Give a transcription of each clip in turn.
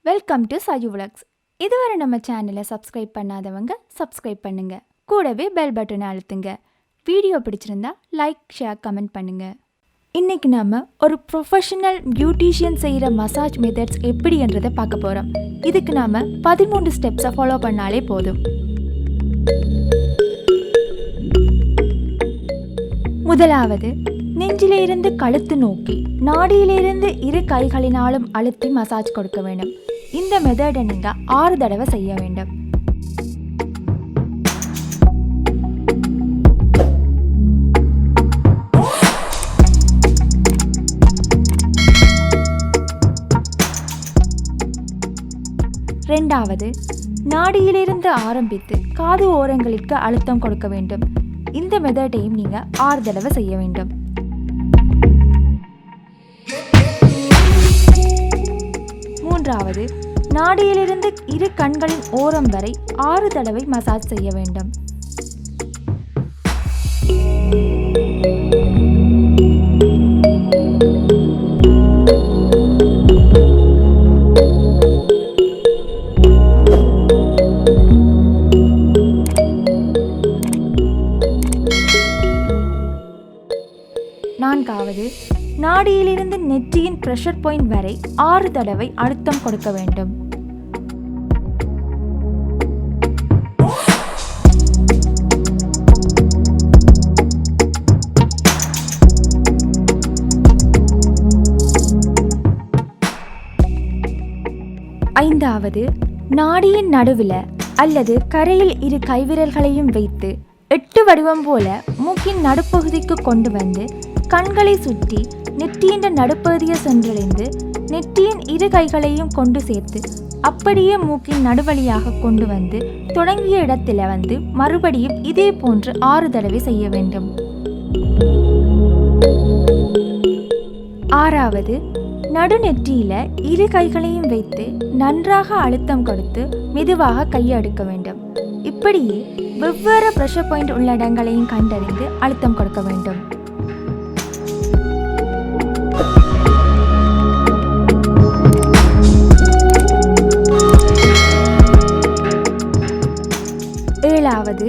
Welcome to Saju vlogs. இதுவரை நம்ம சேனலை சப்ஸ்கிரைப் பண்ணாதவங்க சப்ஸ்கிரைப் பண்ணுங்க, கூடவே பெல் பட்டனை அழுத்துங்க. வீடியோ பிடிச்சிருந்தா லைக், ஷேர், கமெண்ட் பண்ணுங்க. இன்னைக்கு நாம ஒரு ப்ரொஃபஷனல் பியூட்டிஷியன் செய்கிற மசாஜ் மெத்தட்ஸ் எப்படின்றதை பார்க்க போகிறோம். இதுக்கு நாம 13 ஸ்டெப்ஸை ஃபாலோ பண்ணாலே போதும். முதலாவது, நெஞ்சிலிருந்து கழுத்து நோக்கி நாடியிலிருந்து இரு கைகளினாலும் அழுத்தி மசாஜ் கொடுக்க வேண்டும். இந்த மெத்தடை நீங்க 6 தடவை செய்ய வேண்டும். இரண்டாவது, நாடியிலிருந்து ஆரம்பித்து காது ஓரங்களுக்கு அழுத்தம் கொடுக்க வேண்டும். இந்த மெத்தடையும் நீங்க 6 தடவை செய்ய வேண்டும். மூன்றாவது, நாடியிலிருந்து இரு கண்களின் ஓரம் வரை 6 தடவை மசாஜ் செய்ய வேண்டும். நான்காவது, நாடியிலிருந்து நெற்றியின் பிரஷர் பாயிண்ட் வரை 6 தடவை அழுத்தம் கொடுக்க வேண்டும். ஐந்தாவது, நாடியின் நடுவில் அல்லது கரையில் இரு கைவிரல்களையும் வைத்து 8 வடிவம் போல மூக்கின் நடுப்பகுதிக்கு கொண்டு வந்து கண்களை சுற்றி நெற்றியின் நடுப்பகுதியை சென்றடைந்து நெற்றியின் இரு கைகளையும் கொண்டு சேர்த்து அப்படியே மூக்கின் நடுவழியாக கொண்டு வந்து தொடங்கிய இடத்துல வந்து மறுபடியும் இதே போன்று 6 தடவை செய்ய வேண்டும். ஆறாவது, நடுநெற்றியில இரு கைகளையும் வைத்து நன்றாக அழுத்தம் கொடுத்து மெதுவாக கையெடுக்க வேண்டும். இப்படியே வெவ்வேறு பிரஷர் பாயிண்ட் உள்ள இடங்களையும் கண்டறிந்து அழுத்தம் கொடுக்க வேண்டும். ஏழாவது,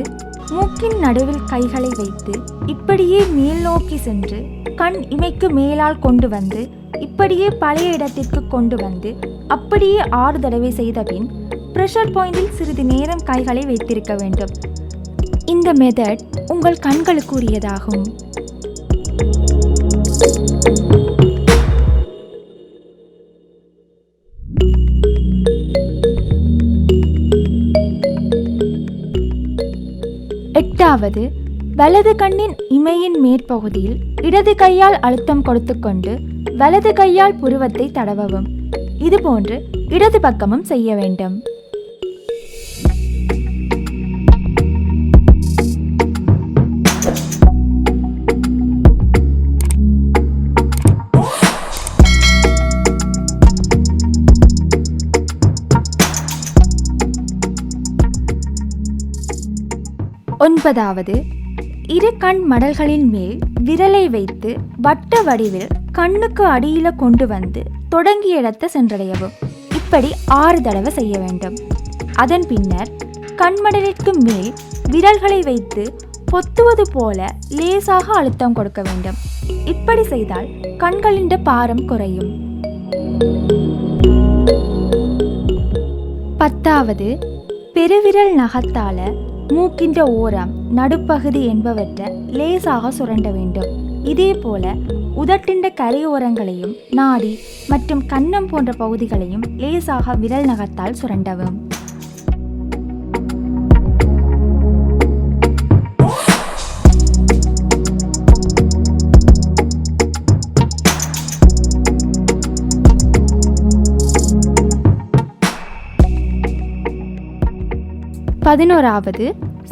மூக்கின் நடுவில் கைகளை வைத்து இப்படியே மேல் நோக்கி சென்று கண் இமைக்கு மேலால் கொண்டு வந்து இப்படியே பழைய இடத்திற்கு கொண்டு வந்து அப்படியே 6 தடவை செய்த பின் பிரஷர் பாயிண்டில் சிறிது நேரம் கைகளை வைத்திருக்க வேண்டும். இந்த மெத்தட் உங்கள் கண்களுக்கு உரியதாகும். எட்டாவது, வலது கண்ணின் இமையின் மேற்பகுதியில் இடது கையால் அழுத்தம் கொடுத்து கொண்டு வலது கையால் புருவத்தை தடவவும். இதுபோன்று இடது பக்கமும் செய்ய வேண்டும். ஒன்பதாவது, இரு கண் மடல்களின் மேல் விரலை வைத்து வட்ட வடிவில் கண்ணுக்கு அடியில கொண்டு வந்து தொடங்கிய இடத்தை சென்றடையவும். இப்படி 6 தடவை செய்ய வேண்டும். அதன் பின்னர் கண்மடலிற்கு மேல் விரல்களை வைத்து பொத்துவது போல லேசாக அழுத்தம் கொடுக்க வேண்டும். இப்படி செய்தால் கண்களின் பாரம் குறையும். பத்தாவது, பெருவிரல் நகத்தால மூக்கின்ற ஓரம், நடுப்பகுதி என்பவற்றை லேசாக சுரண்ட வேண்டும். இதே போல உதட்டின் கரையோரங்களையும் நாடி மற்றும் கன்னம் போன்ற பகுதிகளையும் லேசாக விரல் நகத்தால் சுரண்டவும். பதினோராவது,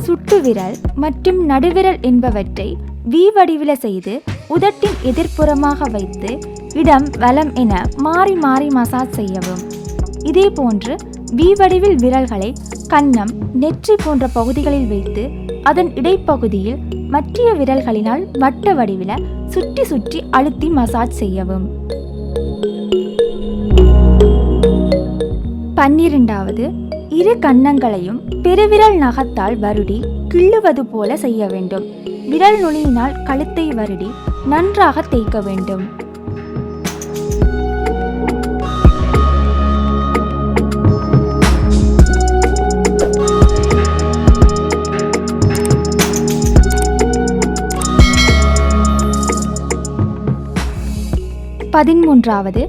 சுட்டு விரல் மற்றும் நடுவிரல் என்பவற்றை வி வடிவில் செய்து உதட்டின் எதிர்ப்புறமாக வைத்து இடம் வலம் என மாறி மாறி மசாஜ் செய்யவும். இதே போன்று வி வடிவில் விரல்களை கன்னம், நெற்றி போன்ற பகுதிகளில் வைத்து அதன் இடைப்பகுதியில் மற்ற விரல்களினால் வட்ட வடிவில் சுற்றி சுற்றி அழுத்தி மசாஜ் செய்யவும். 12வது, இரு கன்னங்களையும் பெருவிரல் நகத்தால் வருடி கிள்ளுவது போல செய்ய வேண்டும். விரல் நுனியினால் கழுத்தை வருடி நன்றாக தேய்க்க வேண்டும். 13வது,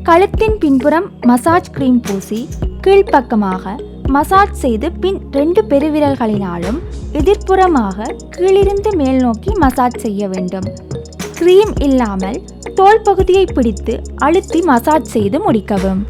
கழுத்தின் பின்புறம் மசாஜ் கிரீம் பூசி கீழ்ப்பக்கமாக மசாஜ் செய்து பின் 2 பெருவிரல்களினாலும் எதிர்ப்புறமாக கீழிருந்து மேல் நோக்கி மசாஜ் செய்ய வேண்டும். கிரீம் இல்லாமல் தோல் பகுதியை பிடித்து அழுத்தி மசாஜ் செய்து முடிக்கவும்.